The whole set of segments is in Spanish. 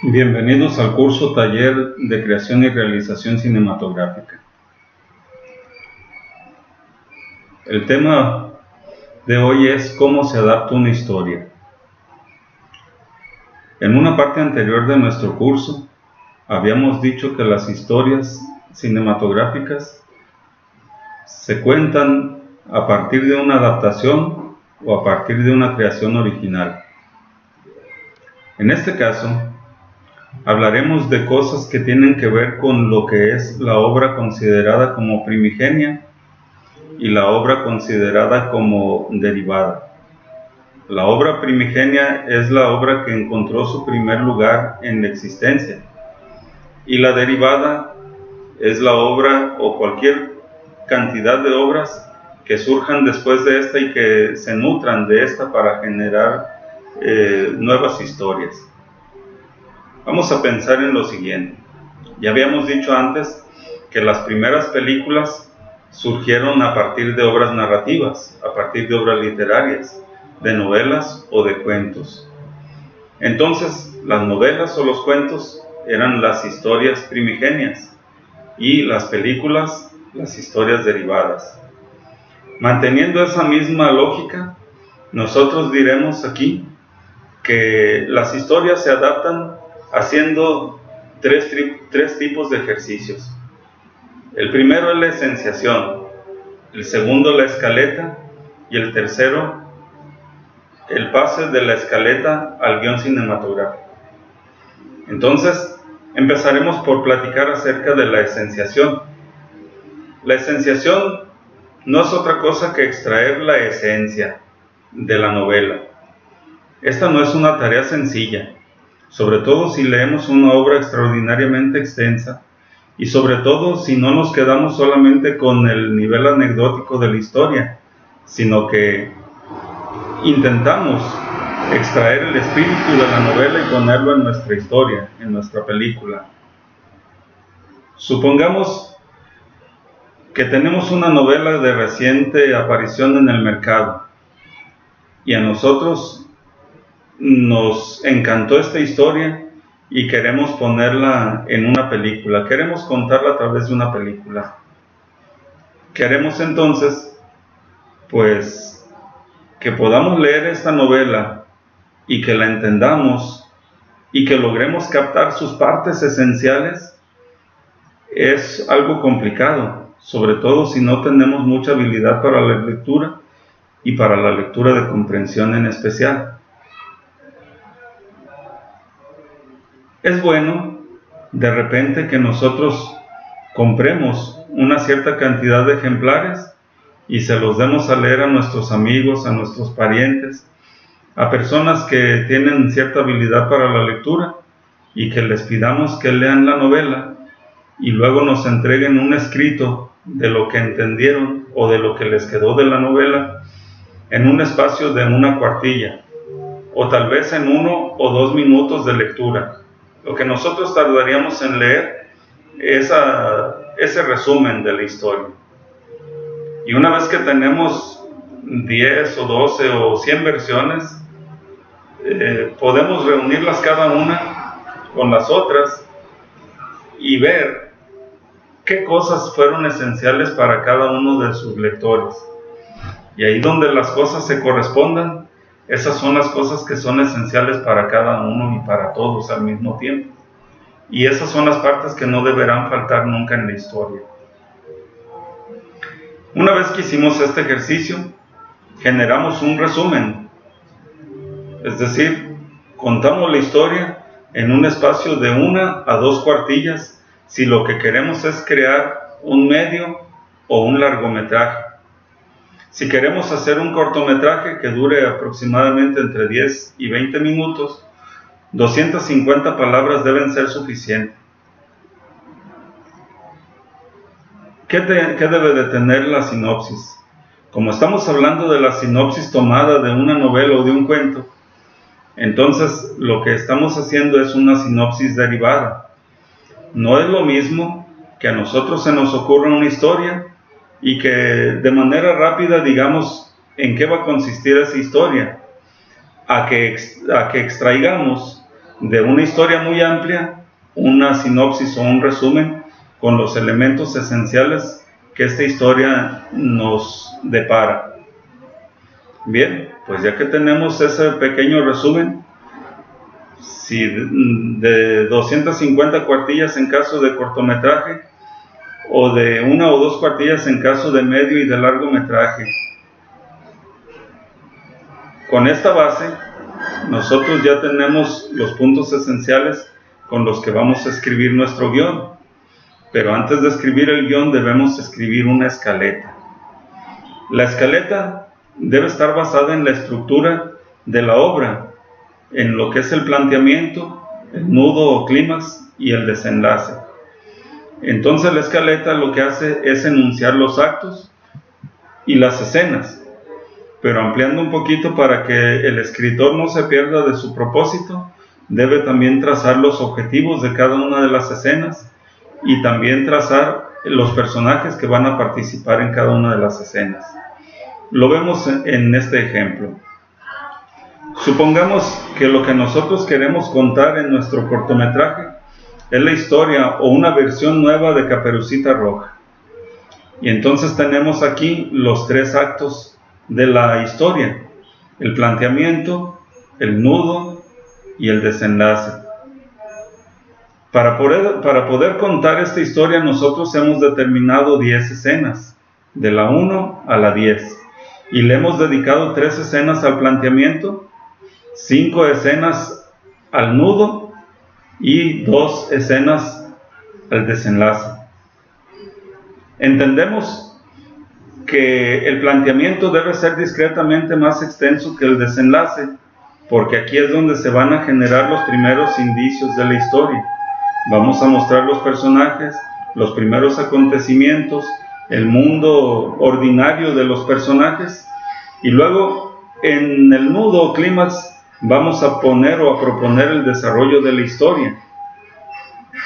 Bienvenidos al curso Taller de Creación y Realización Cinematográfica. El tema de hoy es cómo se adapta una historia. En una parte anterior de nuestro curso, habíamos dicho que las historias cinematográficas se cuentan a partir de una adaptación o a partir de una creación original. En este caso, hablaremos de cosas que tienen que ver con lo que es la obra considerada como primigenia y la obra considerada como derivada. La obra primigenia es la obra que encontró su primer lugar en la existencia, y la derivada es la obra o cualquier cantidad de obras que surjan después de esta y que se nutran de esta para generar nuevas historias. Vamos a pensar en lo siguiente. Ya habíamos dicho antes que las primeras películas surgieron a partir de obras narrativas, a partir de obras literarias, de novelas o de cuentos. Entonces, las novelas o los cuentos eran las historias primigenias y las películas, las historias derivadas. Manteniendo esa misma lógica, nosotros diremos aquí que las historias se adaptan haciendo tres tipos de ejercicios. El primero es la esenciación, el segundo la escaleta y el tercero el pase de la escaleta al guión cinematográfico. Entonces, empezaremos por platicar acerca de la esenciación. La esenciación no es otra cosa que extraer la esencia de la novela. Esta no es una tarea sencilla, sobre todo si leemos una obra extraordinariamente extensa y sobre todo si no nos quedamos solamente con el nivel anecdótico de la historia, sino que intentamos extraer el espíritu de la novela y ponerlo en nuestra historia, en nuestra película. Supongamos que tenemos una novela de reciente aparición en el mercado y a nosotros nos encantó esta historia y queremos ponerla en una película, queremos contarla a través de una película. Queremos entonces, pues, que podamos leer esta novela y que la entendamos y que logremos captar sus partes esenciales. Es algo complicado, sobre todo si no tenemos mucha habilidad para la lectura y para la lectura de comprensión en especial. Es bueno, de repente, que nosotros compremos una cierta cantidad de ejemplares y se los demos a leer a nuestros amigos, a nuestros parientes, a personas que tienen cierta habilidad para la lectura y que les pidamos que lean la novela y luego nos entreguen un escrito de lo que entendieron o de lo que les quedó de la novela en un espacio de una cuartilla o tal vez en 1 o 2 minutos de lectura. Lo que nosotros tardaríamos en leer es ese resumen de la historia. Y una vez que tenemos 10 o 12 o 100 versiones, podemos reunirlas cada una con las otras y ver qué cosas fueron esenciales para cada uno de sus lectores. Y ahí donde las cosas se correspondan, esas son las cosas que son esenciales para cada uno y para todos al mismo tiempo. Y esas son las partes que no deberán faltar nunca en la historia. Una vez que hicimos este ejercicio, generamos un resumen. Es decir, contamos la historia en un espacio de 1 a 2 cuartillas si lo que queremos es crear un medio o un largometraje. Si queremos hacer un cortometraje que dure aproximadamente entre 10 y 20 minutos, 250 palabras deben ser suficientes. ¿Qué debe de tener la sinopsis? Como estamos hablando de la sinopsis tomada de una novela o de un cuento, entonces lo que estamos haciendo es una sinopsis derivada. No es lo mismo que a nosotros se nos ocurra una historia y que de manera rápida digamos en qué va a consistir esa historia, a que extraigamos de una historia muy amplia, una sinopsis o un resumen con los elementos esenciales que esta historia nos depara. Bien, pues ya que tenemos ese pequeño resumen, si de 250 cuartillas en caso de cortometraje, o de 1 o 2 cuartillas en caso de medio y de largometraje. Con esta base, nosotros ya tenemos los puntos esenciales con los que vamos a escribir nuestro guión. Pero antes de escribir el guión debemos escribir una escaleta. La escaleta debe estar basada en la estructura de la obra, en lo que es el planteamiento, el nudo o clímax y el desenlace. Entonces la escaleta lo que hace es enunciar los actos y las escenas, pero ampliando un poquito para que el escritor no se pierda de su propósito, debe también trazar los objetivos de cada una de las escenas y también trazar los personajes que van a participar en cada una de las escenas. Lo vemos en este ejemplo. Supongamos que lo que nosotros queremos contar en nuestro cortometraje es la historia o una versión nueva de Caperucita Roja. Y entonces tenemos aquí los 3 actos de la historia: el planteamiento, el nudo y el desenlace. Para poder contar esta historia nosotros hemos determinado 10 escenas, de la 1 a la 10, y le hemos dedicado 3 escenas al planteamiento, 5 escenas al nudo y 2 escenas al desenlace. Entendemos que el planteamiento debe ser discretamente más extenso que el desenlace, porque aquí es donde se van a generar los primeros indicios de la historia. Vamos a mostrar los personajes, los primeros acontecimientos, el mundo ordinario de los personajes, y luego en el nudo o clímax vamos a poner o a proponer el desarrollo de la historia,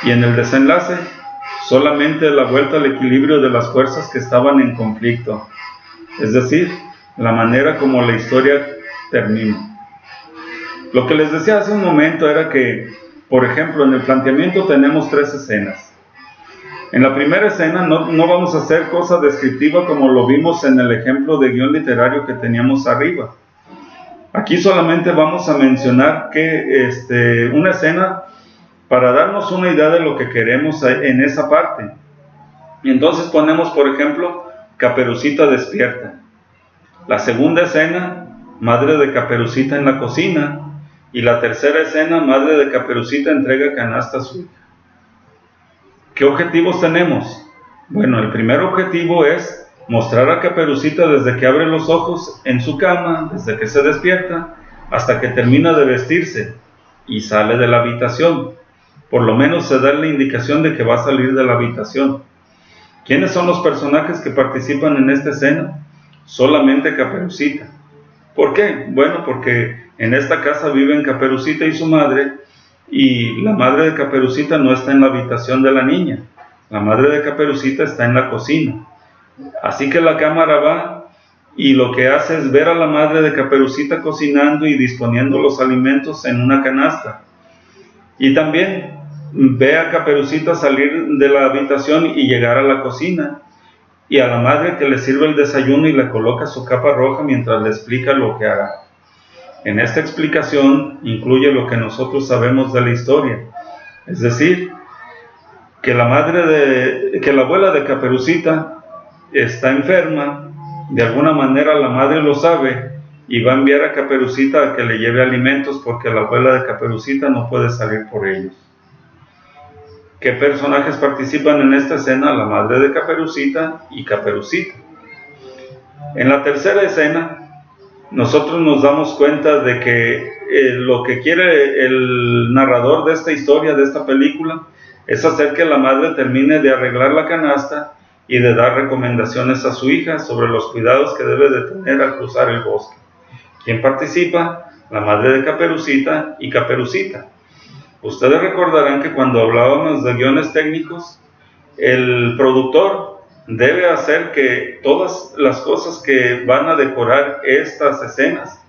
y en el desenlace solamente la vuelta al equilibrio de las fuerzas que estaban en conflicto, es decir, la manera como la historia termina. Lo que les decía hace un momento era que, por ejemplo, en el planteamiento tenemos 3 escenas. En la primera escena no vamos a hacer cosa descriptiva como lo vimos en el ejemplo de guión literario que teníamos arriba. Aquí solamente vamos a mencionar que una escena para darnos una idea de lo que queremos en esa parte. Y entonces ponemos, por ejemplo, Caperucita despierta. La segunda escena, madre de Caperucita en la cocina. Y la tercera escena, madre de Caperucita entrega canasta a su hija. ¿Qué objetivos tenemos? Bueno, el primer objetivo es mostrar a Caperucita desde que abre los ojos en su cama, desde que se despierta, hasta que termina de vestirse y sale de la habitación. Por lo menos se da la indicación de que va a salir de la habitación. ¿Quiénes son los personajes que participan en esta escena? Solamente Caperucita. ¿Por qué? Bueno, porque en esta casa viven Caperucita y su madre, y la madre de Caperucita no está en la habitación de la niña. La madre de Caperucita está en la cocina. Así que la cámara va y lo que hace es ver a la madre de Caperucita cocinando y disponiendo los alimentos en una canasta. Y también ve a Caperucita salir de la habitación y llegar a la cocina, y a la madre que le sirve el desayuno y le coloca su capa roja mientras le explica lo que hará. En esta explicación incluye lo que nosotros sabemos de la historia, es decir, que la abuela de Caperucita está enferma. De alguna manera la madre lo sabe y va a enviar a Caperucita a que le lleve alimentos porque la abuela de Caperucita no puede salir por ellos. ¿Qué personajes participan en esta escena? La madre de Caperucita y Caperucita. En la tercera escena, nosotros nos damos cuenta de que lo que quiere el narrador de esta historia, de esta película, es hacer que la madre termine de arreglar la canasta y de dar recomendaciones a su hija sobre los cuidados que debe de tener al cruzar el bosque. ¿Quién participa? La madre de Caperucita y Caperucita. Ustedes recordarán que cuando hablábamos de guiones técnicos, el productor debe hacer que todas las cosas que van a decorar estas escenas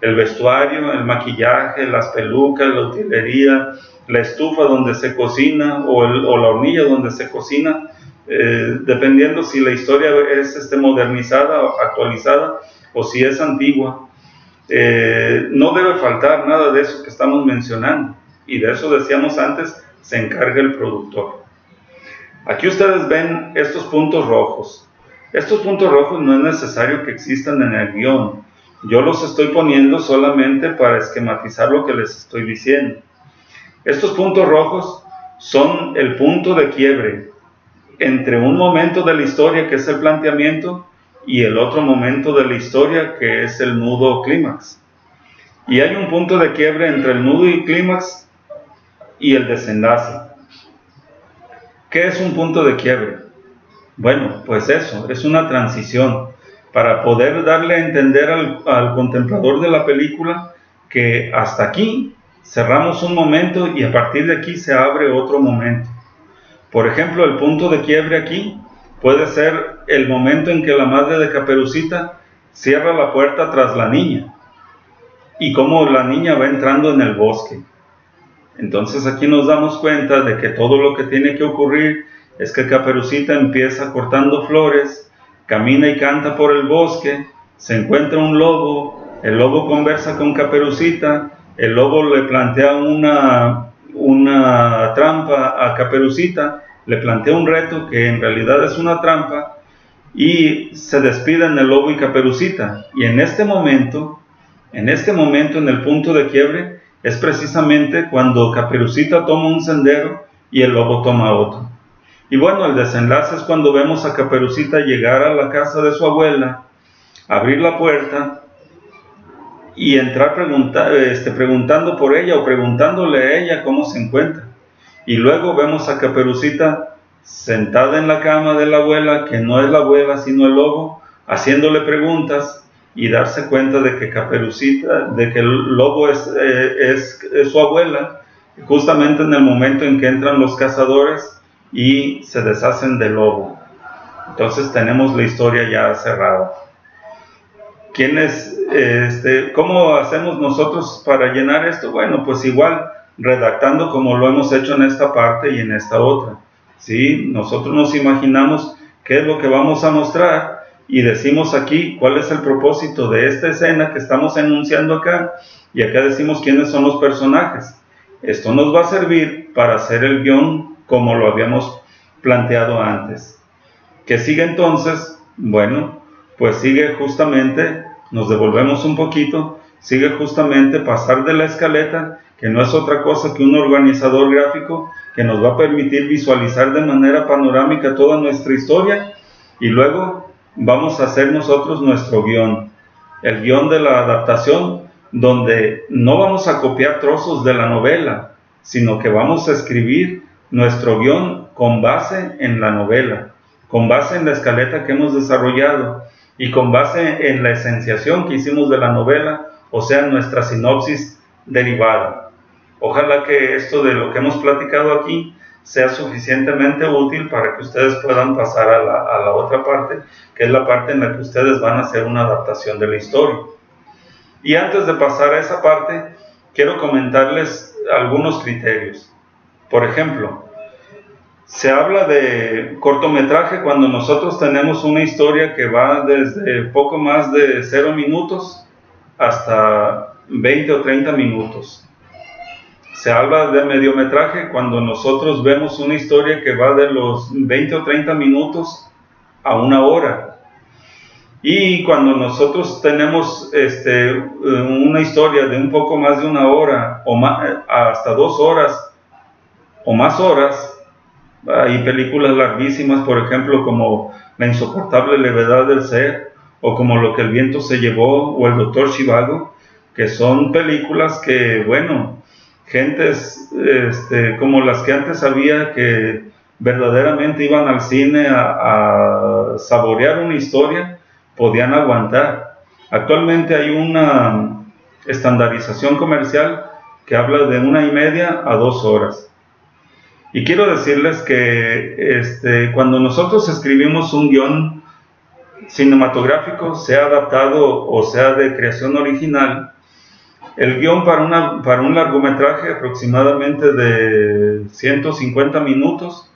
el vestuario, el maquillaje, las pelucas, la utilería, la estufa donde se cocina o la hornilla donde se cocina, dependiendo si la historia es modernizada o actualizada o si es antigua. No debe faltar nada de eso que estamos mencionando, y de eso decíamos antes, se encarga el productor. Aquí ustedes ven estos puntos rojos. Estos puntos rojos no es necesario que existan en el guión. Yo los estoy poniendo solamente para esquematizar lo que les estoy diciendo. Estos puntos rojos son el punto de quiebre entre un momento de la historia, que es el planteamiento, y el otro momento de la historia, que es el nudo clímax. Y hay un punto de quiebre entre el nudo y clímax y el desenlace. ¿Qué es un punto de quiebre? Bueno, pues eso, es una transición para poder darle a entender al contemplador de la película que hasta aquí cerramos un momento y a partir de aquí se abre otro momento. Por ejemplo, el punto de quiebre aquí puede ser el momento en que la madre de Caperucita cierra la puerta tras la niña y cómo la niña va entrando en el bosque. Entonces aquí nos damos cuenta de que todo lo que tiene que ocurrir es que Caperucita empieza cortando flores, camina y canta por el bosque, se encuentra un lobo, el lobo conversa con Caperucita, el lobo le plantea una trampa a Caperucita, le plantea un reto que en realidad es una trampa, y se despiden el lobo y Caperucita. Y en este momento, en el punto de quiebre, es precisamente cuando Caperucita toma un sendero y el lobo toma otro. Y bueno, el desenlace es cuando vemos a Caperucita llegar a la casa de su abuela, abrir la puerta y entrar preguntando por ella o preguntándole a ella cómo se encuentra. Y luego vemos a Caperucita sentada en la cama de la abuela, que no es la abuela sino el lobo, haciéndole preguntas, y darse cuenta de que Caperucita, de que el lobo es su abuela, justamente en el momento en que entran los cazadores y se deshacen del lobo. Entonces tenemos la historia ya cerrada. ¿Cómo hacemos nosotros para llenar esto? Bueno, pues igual, redactando como lo hemos hecho en esta parte y en esta otra. ¿Sí? Nosotros nos imaginamos qué es lo que vamos a mostrar y decimos aquí cuál es el propósito de esta escena que estamos enunciando acá, y acá decimos quiénes son los personajes. Esto nos va a servir para hacer el guión como lo habíamos planteado antes. ¿Qué sigue entonces? Bueno, pues sigue justamente, nos devolvemos un poquito, sigue justamente pasar de la escaleta, que no es otra cosa que un organizador gráfico que nos va a permitir visualizar de manera panorámica toda nuestra historia, y luego vamos a hacer nosotros nuestro guión, el guión de la adaptación, donde no vamos a copiar trozos de la novela, sino que vamos a escribir nuestro guión con base en la novela, con base en la escaleta que hemos desarrollado y con base en la esenciación que hicimos de la novela, o sea, nuestra sinopsis derivada. Ojalá que esto de lo que hemos platicado aquí sea suficientemente útil para que ustedes puedan pasar a la otra parte, que es la parte en la que ustedes van a hacer una adaptación de la historia. Y antes de pasar a esa parte, quiero comentarles algunos criterios. Por ejemplo, se habla de cortometraje cuando nosotros tenemos una historia que va desde poco más de 0 minutos hasta 20 o 30 minutos. Se habla de mediometraje cuando nosotros vemos una historia que va de los 20 o 30 minutos a 1 hora. Y cuando nosotros tenemos una historia de un poco más de 1 hora o más, hasta 2 horas o más horas, hay películas larguísimas, por ejemplo, como La insoportable levedad del ser, o como Lo que el viento se llevó, o El doctor Zhivago, que son películas que, bueno, gentes como las que antes había, que verdaderamente iban al cine a saborear una historia, podían aguantar. Actualmente hay una estandarización comercial que habla de 1:30 a 2 horas. Y quiero decirles que cuando nosotros escribimos un guión cinematográfico, sea adaptado o sea de creación original, El guión para un largometraje aproximadamente de 150 minutos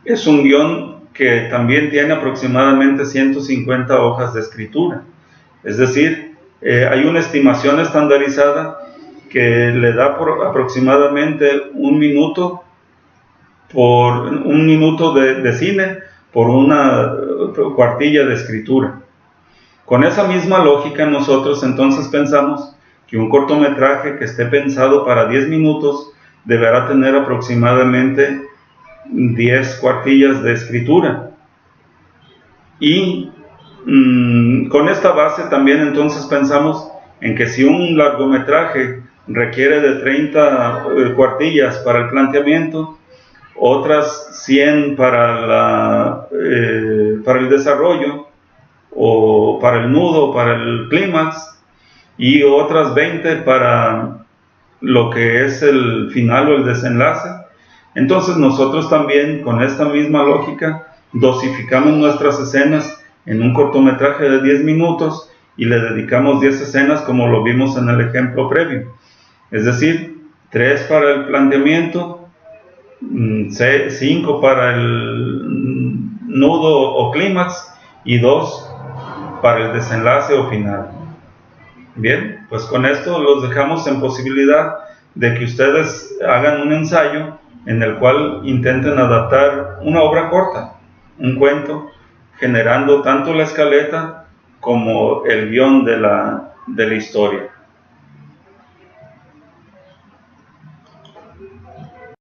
es un guión que también tiene aproximadamente 150 hojas de escritura. Es decir, hay una estimación estandarizada que le da por aproximadamente un minuto de cine por una cuartilla de escritura. Con esa misma lógica nosotros entonces pensamos que un cortometraje que esté pensado para 10 minutos deberá tener aproximadamente 10 cuartillas de escritura. Y con esta base también entonces pensamos en que si un largometraje requiere de 30 cuartillas para el planteamiento, otras 100 para el desarrollo, o para el nudo, para el clímax, y otras 20 para lo que es el final o el desenlace. Entonces nosotros también, con esta misma lógica, dosificamos nuestras escenas en un cortometraje de 10 minutos y le dedicamos 10 escenas como lo vimos en el ejemplo previo. Es decir, 3 para el planteamiento, 5 para el nudo o clímax y 2 para el desenlace o final. Bien, pues con esto los dejamos en posibilidad de que ustedes hagan un ensayo en el cual intenten adaptar una obra corta, un cuento, generando tanto la escaleta como el guión de la historia.